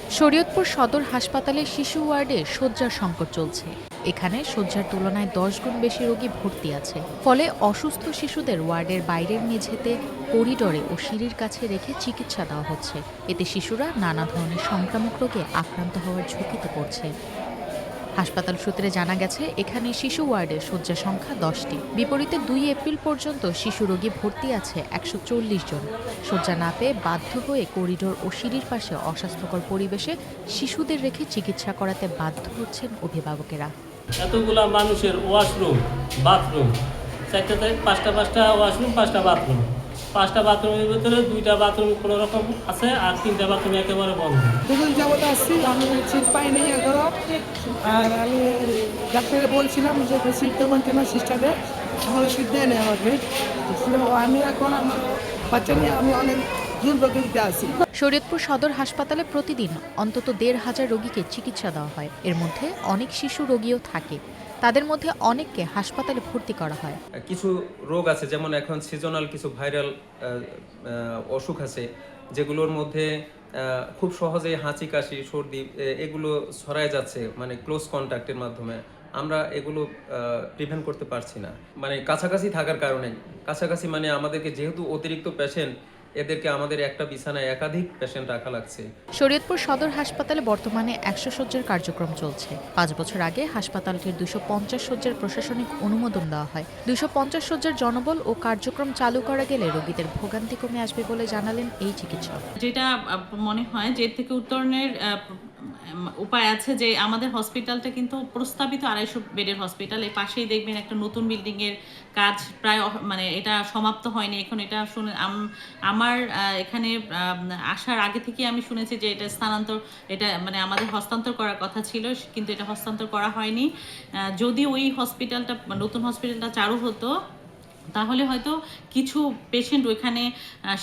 শরীয়তপুর সদর হাসপাতালে শিশু ওয়ার্ডে শয্যার সংকট চলছে। এখানে শয্যার তুলনায় 10 গুণ বেশি রোগী ভর্তি আছে। ফলে অসুস্থ শিশুদের ওয়ার্ডের বাইরের মেঝেতে, করিডোরে ও সিঁড়ির কাছে রেখে চিকিৎসা দেওয়া হচ্ছে। এতে শিশুরা নানা ধরনের সংক্রামক রোগে আক্রান্ত হওয়ার ঝুঁকিতে পড়ছে। হাসপাতাল সূত্রে জানা গেছে, এখানে শিশু ওয়ার্ডের শয্যা সংখ্যা 10টি। বিপরীতে 2 এপ্রিল পর্যন্ত শিশু রোগী ভর্তি আছে 140 জন। শয্যা না পেয়ে বাধ্য হয়ে করিডোর ও সিঁড়ির পাশে অস্বাস্থ্যকর পরিবেশে শিশুদের রেখে চিকিৎসা করাতে বাধ্য হচ্ছেন অভিভাবকেরা। এতগুলা মানুষের ওয়াশরুম, বাথরুম, পাঁচটা ওয়াশরুম, 5টা বাথরুম, 5টা বাথরুমের ভিতরে 2টা বাথরুম কোনো রকম আছে, আর 3টা বাথরুম একেবারে বন্ধ। দুদিন যাবত আসছি, আমি সিট পাইনি এখনো। আর আমি ডাক্তারকে বলছিলাম যে সিট দেবেন কেন সিস্টারে, আমার সিট দেয় না আমাকে। আমি এখন আমার বাচ্চা নিয়ে আমি অনেক দুর্ভোগিতে আছি। শরীয়তপুর সদর হাসপাতালে প্রতিদিন অন্তত 1,500 রোগীকে চিকিৎসা দেওয়া হয়। এর মধ্যে অনেক শিশু রোগীও থাকে। তাদের মধ্যে অনেককে হাসপাতালে ভর্তি করা হয়। কিছু রোগ আছে, যেমন এখন সিজনাল কিছু ভাইরাল অসুখ আছে, যেগুলোর মধ্যে খুব সহজেই হাঁচি, কাশি, সর্দি এগুলো ছড়ায় যাচ্ছে, মানে ক্লোজ কন্ট্যাক্টের মাধ্যমে। আমরা এগুলো প্রিভেন্ট করতে পারছি না, মানে কাছাকাছি থাকার কারণে। কাছাকাছি মানে আমাদেরকে যেহেতু অতিরিক্ত পেশেন্ট, এদেরকে আমাদের একটা বিছানায় একাধিক পেশেন্ট রাখা লাগছে। শরীয়তপুর সদর হাসপাতালে বর্তমানে 100 শয্যার কার্যক্রম চলছে। 5 বছর আগে হাসপাতালটির 250 শয্যার প্রশাসনিক অনুমোদন দেওয়া হয়। 250 শয্যার জনবল ও কার্যক্রম চালু করা গেলে রোগীদের ভোগান্তি কমে আসবে বলে জানালেন এই চিকিৎসক। যেটা মনে হয় যে এর থেকে উত্তরণের উপায় আছে, যে আমাদের হসপিটালটা কিন্তু প্রস্তাবিত 250 বেডের হসপিটাল। এর পাশেই দেখবেন একটা নতুন বিল্ডিং এর কাজ প্রায় মানে এটা সমাপ্ত হয়নি এখন। এটা শুনে আমার এখানে আসার আগে থেকে আমি শুনেছি যে এটা মানে আমাদের হস্তান্তর করার কথা ছিল, কিন্তু এটা হস্তান্তর করা হয়নি। যদি ওই হসপিটালটা, নতুন হসপিটালটা চালু হতো, তাহলে হয়তো কিছু পেশেন্ট ওইখানে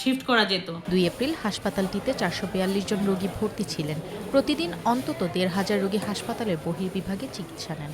শিফট করা যেত। 2 এপ্রিল হাসপাতালটিতে 442 জন রোগী ভর্তি ছিলেন। প্রতিদিন অন্তত 1,500 রোগী হাসপাতালের বহির্বিভাগে চিকিৎসা নেন।